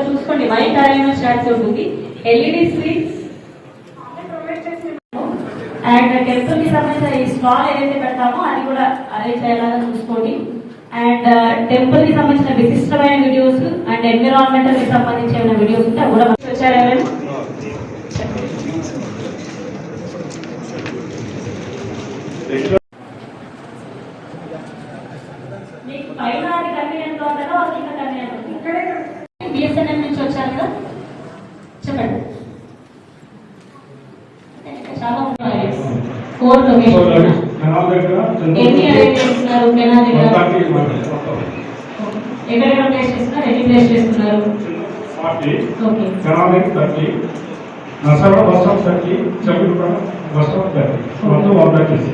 చూసుకోండి, white arena start ఉంటుంది, LED screens and temple కి సంబంధించిన ఈ స్టాల్ ఏదైతే పెడతామో అది కూడా అరేంజ్ అయ్యేలాగా చూసుకోండి. అండ్ టెంపుల్ కి సంబంధించిన విశిష్టమైన వీడియోస్ అండ్ ఎన్విరాన్మెంటల్ కి సంబంధించిన వీడియోస్ ఉంటే కూడా వచ్చారు. ఎవరైనా మీకు పైన అది కన్వీనియంట్ ఉంటుందో అది ఇంకా కన్వీనియంట్ ఉంటుంది. ఇక్కడే బిఎస్ఎన్ఎల్ నుంచి వచ్చారు కదా, చెప్పండి. చాలా ఉన్నాయి. 4 లొకేషన్ ఎన్ని అరేంజ్ చేస్తున్నారు? కెనాల్ దగ్గర ఎక్కడెక్కడ ప్లేస్ చేస్తున్నారు? ఎన్ని ప్లేస్ చేస్తున్నారు? 40 ఓకే, కెనాల్ దగ్గర 30, నసర బస్ స్టాప్ 30, చెరుకుపేట బస్ స్టాప్ 30, మొత్తం 130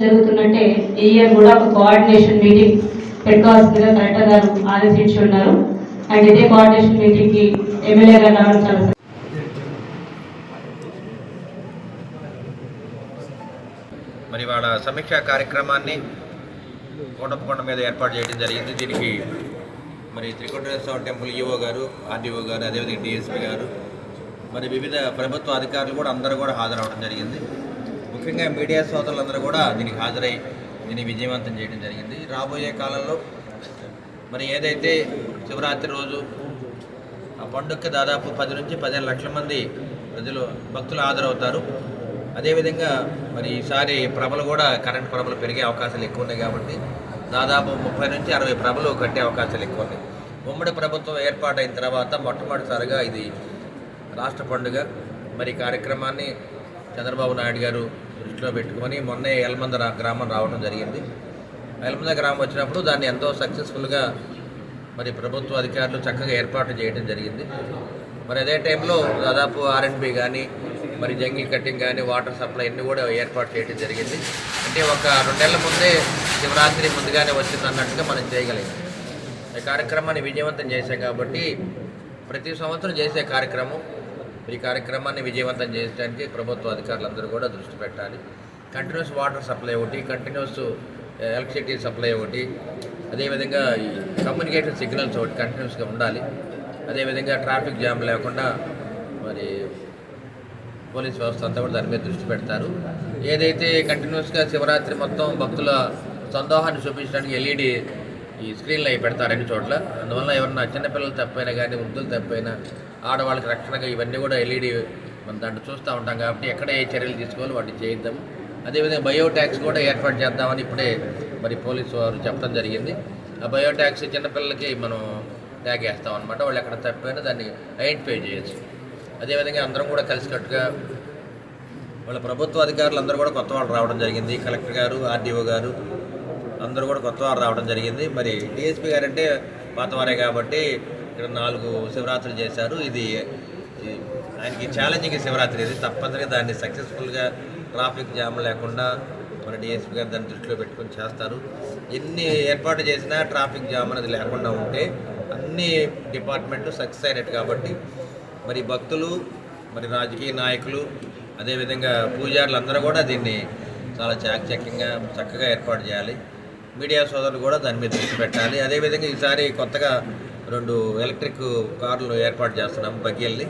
జరుగుతున్నట్టే ఈ ఇయర్ కూడా ఒక కోఆర్డినేషన్ మీటింగ్ పెట్టుకోవాల్సిందిగా కలెక్టర్ గారు ఆదేశించి ఉన్నారు. అండ్ ఇదే కోఆర్డినేషన్ మీటింగ్ కి ఎమ్మెల్యే గారు రావడం చాలా మరి వాళ్ళ సమీక్షా కార్యక్రమాన్ని కోటప్పకొండ మీద ఏర్పాటు చేయడం జరిగింది. దీనికి మరి త్రికోటేశ్వర టెంపుల్ ఈఓ గారు, ఆర్డీఓ గారు, అదేవిధంగా డిఎస్పీ గారు, మరి వివిధ ప్రభుత్వ అధికారులు కూడా అందరూ కూడా హాజరవడం జరిగింది. ముఖ్యంగా మీడియా సోదరులందరూ కూడా దీనికి హాజరై దీన్ని విజయవంతం చేయడం జరిగింది. రాబోయే కాలంలో మరి ఏదైతే శివరాత్రి రోజు ఆ పండుగకి దాదాపు 10 నుంచి 15 లక్షల మంది ప్రజలు భక్తులు హాజరవుతారు. అదేవిధంగా మరి ఈసారి ప్రభలు కూడా కరెంట్ ప్రభలు పెరిగే అవకాశాలు ఎక్కువ ఉన్నాయి కాబట్టి దాదాపు 30 నుంచి 60 ప్రభలు కట్టే అవకాశాలు ఎక్కువ ఉన్నాయి. ఉమ్మడి ప్రభుత్వం ఏర్పాటైన తర్వాత మొట్టమొదటిసారిగా ఇది రాష్ట్ర పండుగ. మరి కార్యక్రమాన్ని చంద్రబాబు నాయుడు గారు దృష్టిలో పెట్టుకొని మొన్నే ఎల్మంద గ్రామం రావడం జరిగింది. ఎల్మంద గ్రామం వచ్చినప్పుడు దాన్ని ఎంతో సక్సెస్ఫుల్గా మరి ప్రభుత్వ అధికారులు చక్కగా ఏర్పాటు చేయడం జరిగింది. మరి అదే టైంలో దాదాపు ఆర్ఎండ్బి కానీ మరి జంగిల్ కట్టింగ్ కానీ వాటర్ సప్లై అన్నీ కూడా ఏర్పాటు చేయడం జరిగింది. అంటే ఒక 2 నెలల ముందే శివరాత్రి ముందుగానే వచ్చింది అన్నట్టుగా మనం చేయగలిగాం. ఈ కార్యక్రమాన్ని విజయవంతం చేశాం కాబట్టి ప్రతి సంవత్సరం చేసే కార్యక్రమం, ఈ కార్యక్రమాన్ని విజయవంతం చేయడానికి ప్రభుత్వ అధికారులందరూ కూడా దృష్టి పెట్టాలి. కంటిన్యూస్ వాటర్ సప్లై ఒకటి, కంటిన్యూస్ ఎలక్ట్రిసిటీ సప్లై ఒకటి, అదేవిధంగా ఈ కమ్యూనికేషన్ సిగ్నల్స్ ఒకటి కంటిన్యూస్గా ఉండాలి. అదేవిధంగా ట్రాఫిక్ జామ్ లేకుండా మరి పోలీస్ వ్యవస్థ అంతా కూడా దాని మీద దృష్టి పెడతారు. ఏదైతే కంటిన్యూస్గా శివరాత్రి మొత్తం భక్తుల సందోహాన్ని చూపించడానికి ఎల్ఈడి ఈ స్క్రీన్లు అవి పెడతారు అన్ని చోట్ల. అందువల్ల ఎవరన్నా చిన్నపిల్లలు తప్పైనా కానీ వృద్ధులు తప్పైనా ఆడవాళ్ళకి రక్షణగా ఇవన్నీ కూడా ఎల్ఈడి మనం దాంట్లో చూస్తూ ఉంటాం కాబట్టి ఎక్కడ ఏ చర్యలు తీసుకోవాలో వాటిని చేయిద్దాం. అదేవిధంగా బయోట్యాక్స్ కూడా ఏర్పాటు చేద్దామని ఇప్పుడే మరి పోలీసు వారు చెప్పడం జరిగింది. ఆ బయోట్యాక్స్ చిన్నపిల్లలకి మనం ట్యాగ్ వేస్తాం అనమాట. వాళ్ళు ఎక్కడ తప్పైనా దాన్ని ఐడెంటిఫై చేయొచ్చు. అదేవిధంగా అందరం కూడా కలిసికట్టుగా వాళ్ళ ప్రభుత్వ అధికారులు అందరూ కూడా కొత్త వాళ్ళు రావడం జరిగింది. కలెక్టర్ గారు, ఆర్డీఓ గారు అందరూ కూడా కొత్త వారు రావడం జరిగింది. మరి డిఎస్పీ గారు అంటే పాతవారే కాబట్టి ఇక్కడ 4 శివరాత్రులు చేశారు. ఇది ఆయనకి ఛాలెంజింగ్ శివరాత్రి, ఇది తప్పనిసరిగా దాన్ని సక్సెస్ఫుల్గా ట్రాఫిక్ జామ్ లేకుండా మన డిఎస్పీ గారు దాన్ని దృష్టిలో పెట్టుకొని చేస్తారు. ఎన్ని ఏర్పాటు చేసినా ట్రాఫిక్ జామ్ అనేది లేకుండా ఉంటే అన్ని డిపార్ట్మెంట్లు సక్సెస్ అయినట్టు. కాబట్టి మరి భక్తులు, మరి రాజకీయ నాయకులు, అదేవిధంగా పూజారులు అందరూ కూడా దీన్ని చాలా చాకచక్యంగా చక్కగా ఏర్పాటు చేయాలి. మీడియా సోదరులు కూడా దాని మీద దృష్టి పెట్టాలి. అదేవిధంగా ఈసారి కొత్తగా 2 ఎలక్ట్రిక్ కార్లు ఏర్పాటు చేస్తున్నాము బగ్గీల్ని.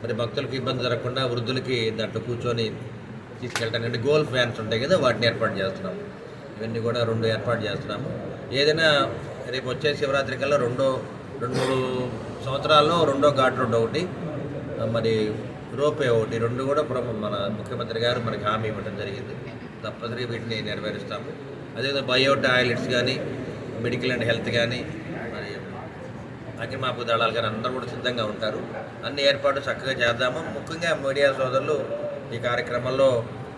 మరి భక్తులకు ఇబ్బంది జరగకుండా వృద్ధులకి దాంట్లో కూర్చొని తీసుకెళ్ళటానికి గోల్ఫ్ వ్యాన్స్ ఉంటాయి కదా, వాటిని ఏర్పాటు చేస్తున్నాము. ఇవన్నీ కూడా 2 ఏర్పాటు చేస్తున్నాము. ఏదైనా రేపు వచ్చే శివరాత్రి కల్లా 2-3 సంవత్సరాల్లో 2వ ఘాట్ రోడ్ ఒకటి, మరి రోపే ఒకటి, 2 కూడా మన ముఖ్యమంత్రి గారు మనకి హామీ ఇవ్వడం జరిగింది. తప్పనిసరిగా వీటిని నెరవేరుస్తాము. అదేవిధంగా బయో టాయిలెట్స్ కానీ, మెడికల్ అండ్ హెల్త్ కానీ, మరి అగ్నిమాపక దళాలు కానీ అందరూ కూడా సిద్ధంగా ఉంటారు. అన్ని ఏర్పాట్లు చక్కగా చేద్దాము. ముఖ్యంగా మీడియా సోదరులు ఈ కార్యక్రమంలో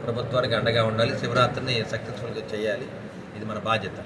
ప్రభుత్వానికి అండగా ఉండాలి. శివరాత్రిని సక్సెస్ఫుల్గా చేయాలి. ఇది మన బాధ్యత.